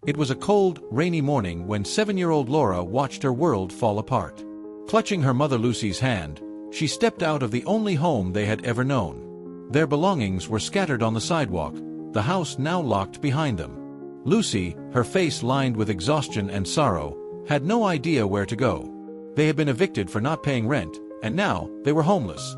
It was a cold, rainy morning when 7-year-old Laura watched her world fall apart. Clutching her mother Lucy's hand, she stepped out of the only home they had ever known. Their belongings were scattered on the sidewalk, the house now locked behind them. Lucy, her face lined with exhaustion and sorrow, had no idea where to go. They had been evicted for not paying rent, and now they were homeless.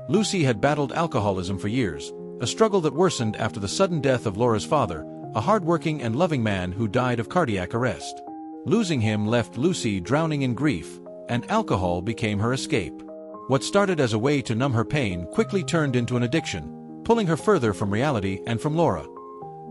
Lucy had battled alcoholism for years, a struggle that worsened after the sudden death of Laura's father, a hard-working and loving man who died of cardiac arrest. Losing him left Lucy drowning in grief, and alcohol became her escape. What started as a way to numb her pain quickly turned into an addiction, pulling her further from reality and from Laura.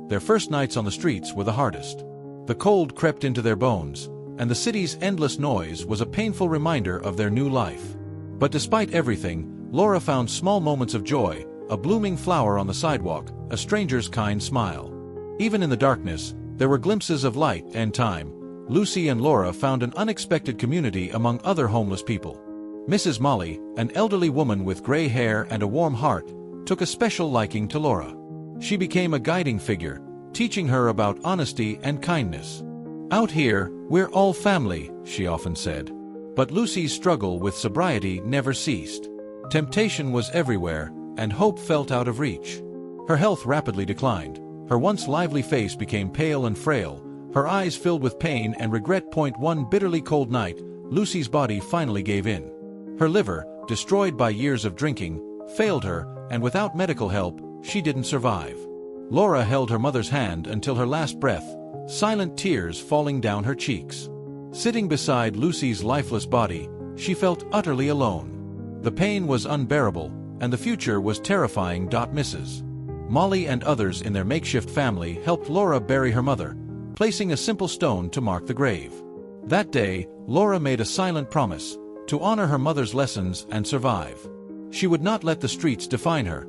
Their first nights on the streets were the hardest. The cold crept into their bones, and the city's endless noise was a painful reminder of their new life. But despite everything, Laura found small moments of joy, a blooming flower on the sidewalk, a stranger's kind smile. Even in the darkness, there were glimpses of light and time. Lucy and Laura found an unexpected community among other homeless people. Mrs. Molly, an elderly woman with gray hair and a warm heart, took a special liking to Laura. She became a guiding figure, teaching her about honesty and kindness. "Out here, we're all family," she often said. But Lucy's struggle with sobriety never ceased. Temptation was everywhere, and hope felt out of reach. Her health rapidly declined. Her once lively face became pale and frail, her eyes filled with pain and regret. One bitterly cold night, Lucy's body finally gave in. Her liver, destroyed by years of drinking, failed her, and without medical help, she didn't survive. Laura held her mother's hand until her last breath, silent tears falling down her cheeks. Sitting beside Lucy's lifeless body, she felt utterly alone. The pain was unbearable, and the future was terrifying. Mrs. Molly and others in their makeshift family helped Laura bury her mother, placing a simple stone to mark the grave. That day, Laura made a silent promise to honor her mother's lessons and survive. She would not let the streets define her.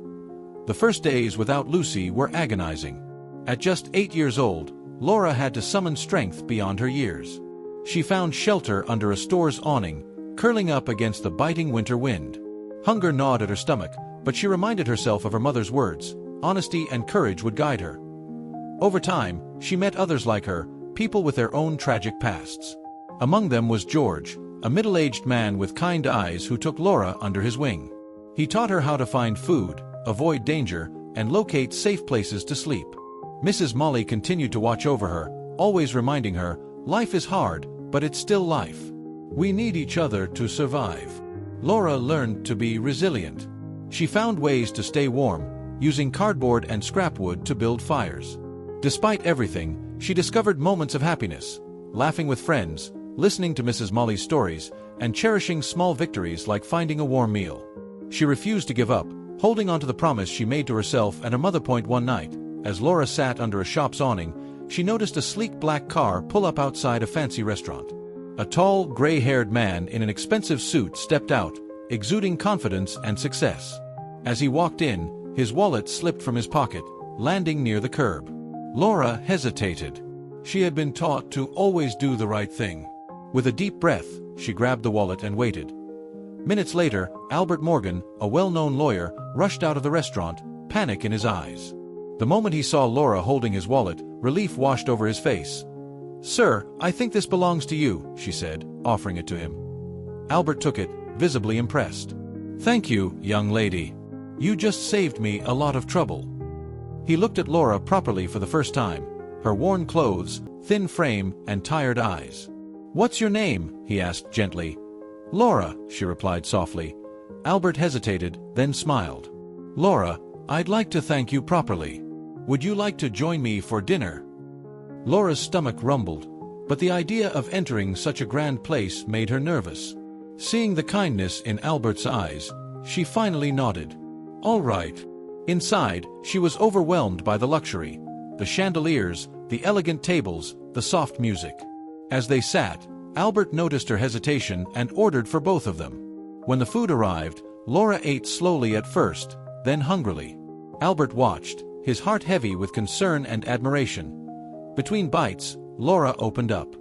The first days without Lucy were agonizing. At just 8 years old, Laura had to summon strength beyond her years. She found shelter under a store's awning, curling up against the biting winter wind. Hunger gnawed at her stomach, but she reminded herself of her mother's words: honesty and courage would guide her. Over time, she met others like her, people with their own tragic pasts. Among them was George, a middle-aged man with kind eyes who took Laura under his wing. He taught her how to find food, avoid danger, and locate safe places to sleep. Mrs. Molly continued to watch over her, always reminding her, "Life is hard, but it's still life. We need each other to survive." Laura learned to be resilient. She found ways to stay warm, using cardboard and scrap wood to build fires. Despite everything, she discovered moments of happiness, laughing with friends, listening to Mrs. Molly's stories, and cherishing small victories like finding a warm meal. She refused to give up, holding on to the promise she made to herself and her mother. One night, as Laura sat under a shop's awning, she noticed a sleek black car pull up outside a fancy restaurant. A tall, gray-haired man in an expensive suit stepped out, exuding confidence and success. As he walked in, his wallet slipped from his pocket, landing near the curb. Laura hesitated. She had been taught to always do the right thing. With a deep breath, she grabbed the wallet and waited. Minutes later, Albert Morgan, a well-known lawyer, rushed out of the restaurant, panic in his eyes. The moment he saw Laura holding his wallet, relief washed over his face. "Sir, I think this belongs to you," she said, offering it to him. Albert took it, visibly impressed. "Thank you, young lady. You just saved me a lot of trouble." He looked at Laura properly for the first time, her worn clothes, thin frame, and tired eyes. "What's your name?" he asked gently. "Laura," she replied softly. Albert hesitated, then smiled. "Laura, I'd like to thank you properly. Would you like to join me for dinner?" Laura's stomach rumbled, but the idea of entering such a grand place made her nervous. Seeing the kindness in Albert's eyes, she finally nodded. "All right." Inside, she was overwhelmed by the luxury, the chandeliers, the elegant tables, the soft music. As they sat, Albert noticed her hesitation and ordered for both of them. When the food arrived, Laura ate slowly at first, then hungrily. Albert watched, his heart heavy with concern and admiration. Between bites, Laura opened up.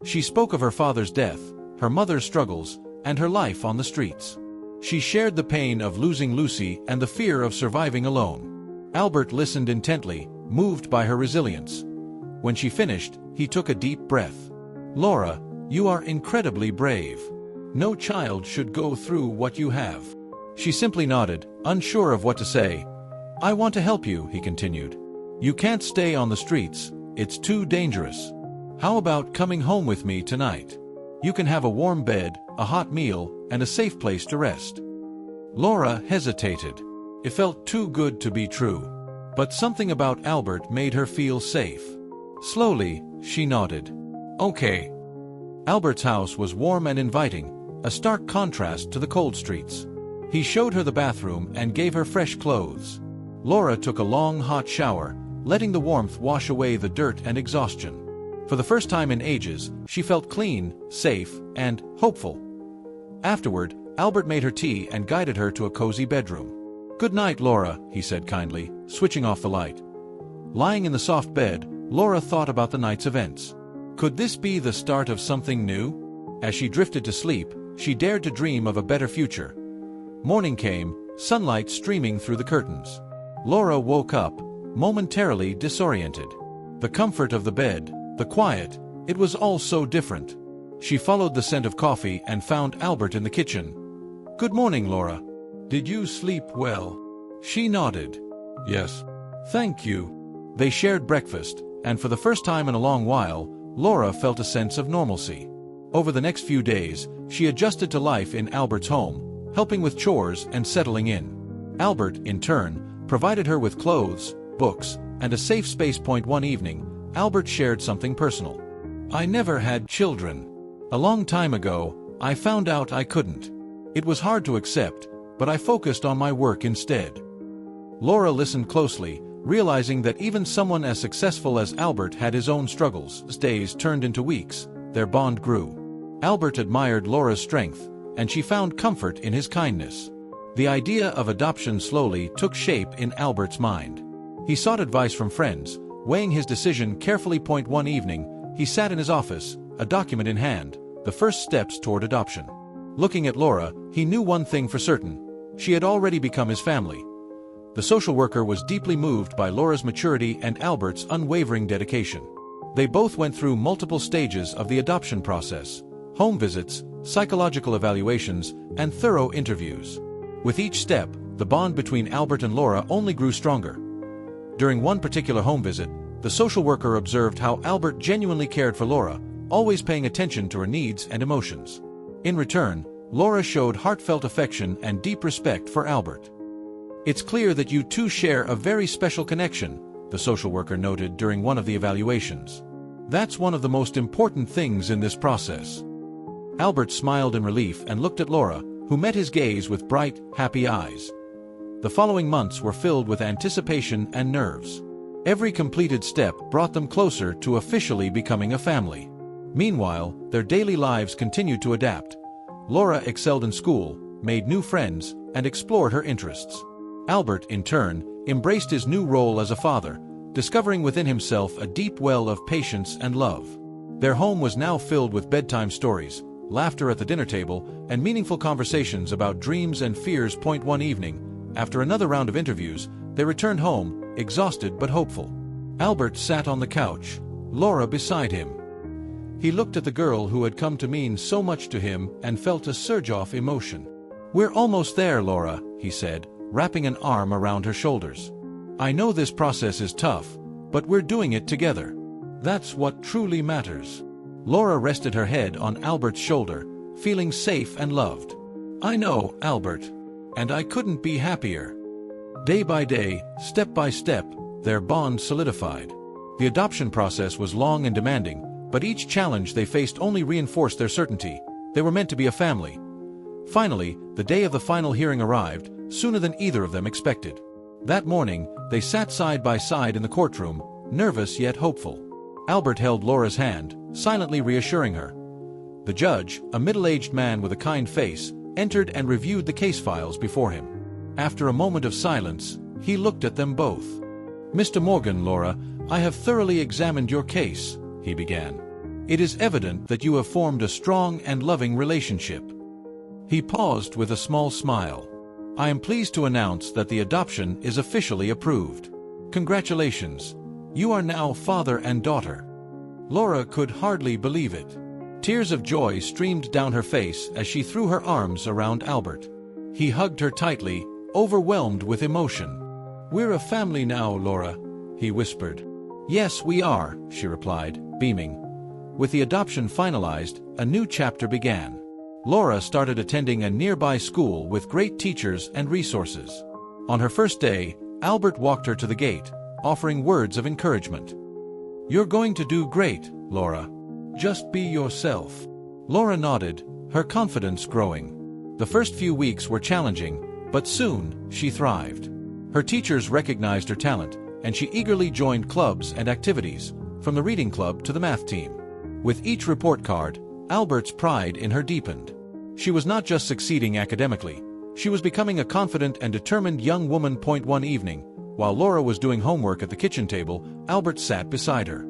She spoke of her father's death, her mother's struggles, and her life on the streets. She shared the pain of losing Lucy and the fear of surviving alone. Albert listened intently, moved by her resilience. When she finished, he took a deep breath. "Laura, you are incredibly brave. No child should go through what you have." She simply nodded, unsure of what to say. "I want to help you," he continued. "You can't stay on the streets. It's too dangerous. How about coming home with me tonight? You can have a warm bed, a hot meal, and a safe place to rest." Laura hesitated. It felt too good to be true. But something about Albert made her feel safe. Slowly, she nodded. "Okay." Albert's house was warm and inviting, a stark contrast to the cold streets. He showed her the bathroom and gave her fresh clothes. Laura took a long, hot shower, letting the warmth wash away the dirt and exhaustion. For the first time in ages, she felt clean, safe, and hopeful. Afterward, Albert made her tea and guided her to a cozy bedroom. "Good night, Laura," he said kindly, switching off the light. Lying in the soft bed, Laura thought about the night's events. Could this be the start of something new? As she drifted to sleep, she dared to dream of a better future. Morning came, sunlight streaming through the curtains. Laura woke up, momentarily disoriented. The comfort of the bed, the quiet, it was all so different. She followed the scent of coffee and found Albert in the kitchen. "Good morning, Laura. Did you sleep well?" She nodded. "Yes. Thank you." They shared breakfast, and for the first time in a long while, Laura felt a sense of normalcy. Over the next few days, she adjusted to life in Albert's home, helping with chores and settling in. Albert, in turn, provided her with clothes, books, and a safe space. One evening, Albert shared something personal. "I never had children. A long time ago, I found out I couldn't. It was hard to accept, but I focused on my work instead." Laura listened closely, realizing that even someone as successful as Albert had his own struggles. As days turned into weeks, their bond grew. Albert admired Laura's strength, and she found comfort in his kindness. The idea of adoption slowly took shape in Albert's mind. He sought advice from friends, weighing his decision carefully. One evening, he sat in his office, a document in hand, the first steps toward adoption. Looking at Laura, he knew one thing for certain: she had already become his family. The social worker was deeply moved by Laura's maturity and Albert's unwavering dedication. They both went through multiple stages of the adoption process: home visits, psychological evaluations, and thorough interviews. With each step, the bond between Albert and Laura only grew stronger. During one particular home visit, the social worker observed how Albert genuinely cared for Laura, always paying attention to her needs and emotions. In return, Laura showed heartfelt affection and deep respect for Albert. "It's clear that you two share a very special connection," the social worker noted during one of the evaluations. "That's one of the most important things in this process." Albert smiled in relief and looked at Laura, who met his gaze with bright, happy eyes. The following months were filled with anticipation and nerves. Every completed step brought them closer to officially becoming a family. Meanwhile, their daily lives continued to adapt. Laura excelled in school, made new friends, and explored her interests. Albert, in turn, embraced his new role as a father, discovering within himself a deep well of patience and love. Their home was now filled with bedtime stories, laughter at the dinner table, and meaningful conversations about dreams and fears. One evening, after another round of interviews, they returned home, exhausted but hopeful. Albert sat on the couch, Laura beside him. He looked at the girl who had come to mean so much to him and felt a surge of emotion. "We're almost there, Laura," he said, wrapping an arm around her shoulders. "I know this process is tough, but we're doing it together. That's what truly matters." Laura rested her head on Albert's shoulder, feeling safe and loved. "I know, Albert, and I couldn't be happier." Day by day, step by step, their bond solidified. The adoption process was long and demanding, but each challenge they faced only reinforced their certainty: they were meant to be a family. Finally, the day of the final hearing arrived, sooner than either of them expected. That morning, they sat side by side in the courtroom, nervous yet hopeful. Albert held Laura's hand, silently reassuring her. The judge, a middle-aged man with a kind face, entered and reviewed the case files before him. After a moment of silence, he looked at them both. "Mr. Morgan, Laura, I have thoroughly examined your case," he began. "It is evident that you have formed a strong and loving relationship." He paused with a small smile. "I am pleased to announce that the adoption is officially approved. Congratulations. You are now father and daughter." Laura could hardly believe it. Tears of joy streamed down her face as she threw her arms around Albert. He hugged her tightly, overwhelmed with emotion. "We're a family now, Laura," he whispered. "Yes, we are," she replied, beaming. With the adoption finalized, a new chapter began. Laura started attending a nearby school with great teachers and resources. On her first day, Albert walked her to the gate, offering words of encouragement. "You're going to do great, Laura. Just be yourself." Laura nodded, her confidence growing. The first few weeks were challenging, but soon she thrived. Her teachers recognized her talent, and she eagerly joined clubs and activities, from the reading club to the math team. With each report card, Albert's pride in her deepened. She was not just succeeding academically, she was becoming a confident and determined young woman. One evening, while Laura was doing homework at the kitchen table, Albert sat beside her.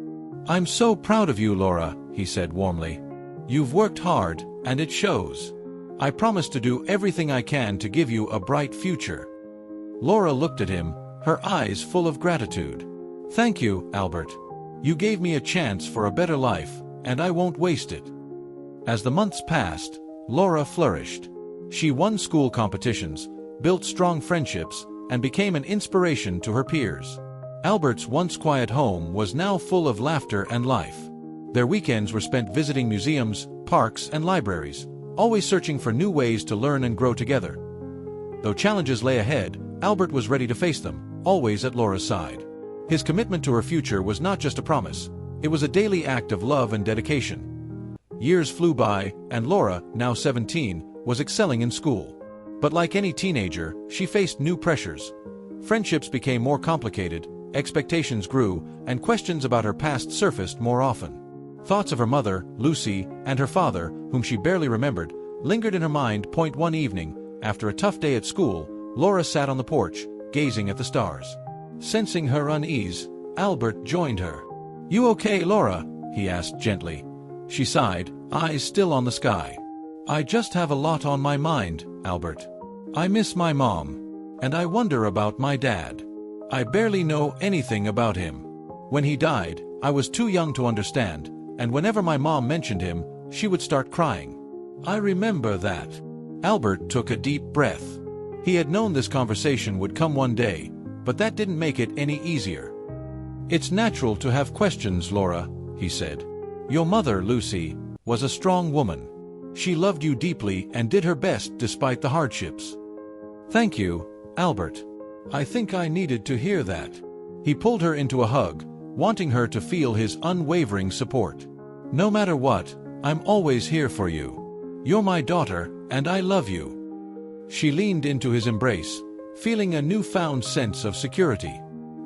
"I'm so proud of you, Laura," he said warmly. "You've worked hard, and it shows. I promise to do everything I can to give you a bright future." Laura looked at him, her eyes full of gratitude. "Thank you, Albert. You gave me a chance for a better life, and I won't waste it." As the months passed, Laura flourished. She won school competitions, built strong friendships, and became an inspiration to her peers. Albert's once quiet home was now full of laughter and life. Their weekends were spent visiting museums, parks, and libraries, always searching for new ways to learn and grow together. Though challenges lay ahead, Albert was ready to face them, always at Laura's side. His commitment to her future was not just a promise, it was a daily act of love and dedication. Years flew by, and Laura, now 17, was excelling in school. But like any teenager, she faced new pressures. Friendships became more complicated, expectations grew, and questions about her past surfaced more often. Thoughts of her mother, Lucy, and her father, whom she barely remembered, lingered in her mind. One evening, after a tough day at school, Laura sat on the porch, gazing at the stars. Sensing her unease, Albert joined her. "You okay, Laura?" he asked gently. She sighed, eyes still on the sky. "I just have a lot on my mind, Albert. I miss my mom, and I wonder about my dad. I barely know anything about him. When he died, I was too young to understand, and whenever my mom mentioned him, she would start crying. I remember that." Albert took a deep breath. He had known this conversation would come one day, but that didn't make it any easier. "It's natural to have questions, Laura," he said. "Your mother, Lucy, was a strong woman. She loved you deeply and did her best despite the hardships." "Thank you, Albert. I think I needed to hear that." He pulled her into a hug, wanting her to feel his unwavering support. "No matter what, I'm always here for you. You're my daughter, and I love you." She leaned into his embrace, feeling a newfound sense of security.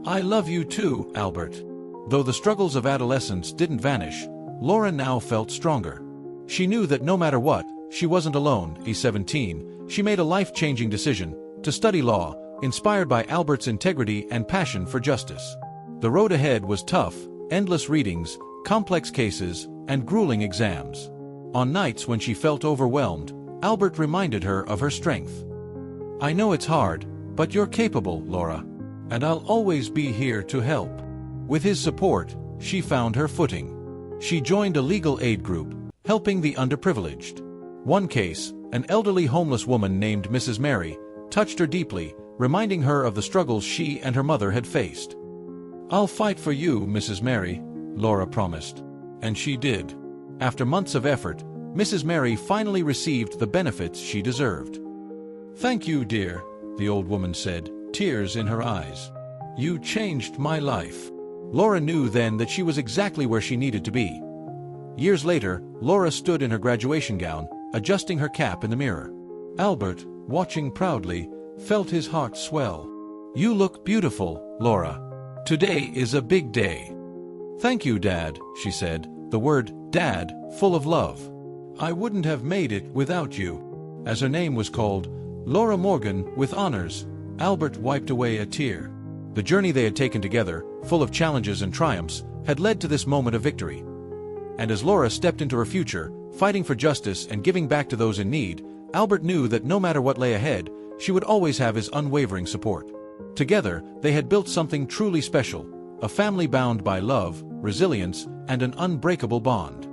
"I love you too, Albert." Though the struggles of adolescence didn't vanish, Laura now felt stronger. She knew that no matter what, she wasn't alone. At 17, she made a life-changing decision to study law, inspired by Albert's integrity and passion for justice. The road ahead was tough, endless readings, complex cases, and grueling exams. On nights when she felt overwhelmed, Albert reminded her of her strength. "I know it's hard, but you're capable, Laura, and I'll always be here to help." With his support, she found her footing. She joined a legal aid group, helping the underprivileged. One case, an elderly homeless woman named Mrs. Mary, touched her deeply, reminding her of the struggles she and her mother had faced. "I'll fight for you, Mrs. Mary," Laura promised. And she did. After months of effort, Mrs. Mary finally received the benefits she deserved. "Thank you, dear," the old woman said, tears in her eyes. "You changed my life." Laura knew then that she was exactly where she needed to be. Years later, Laura stood in her graduation gown, adjusting her cap in the mirror. Albert, watching proudly, felt his heart swell. "You look beautiful, Laura. Today is a big day." "Thank you, Dad," she said, the word Dad full of love. "I wouldn't have made it without you." As her name was called, Laura Morgan, with honors, Albert wiped away a tear. The journey they had taken together, full of challenges and triumphs, had led to this moment of victory. And as Laura stepped into her future, fighting for justice and giving back to those in need, Albert knew that no matter what lay ahead, she would always have his unwavering support. Together, they had built something truly special, a family bound by love, resilience, and an unbreakable bond.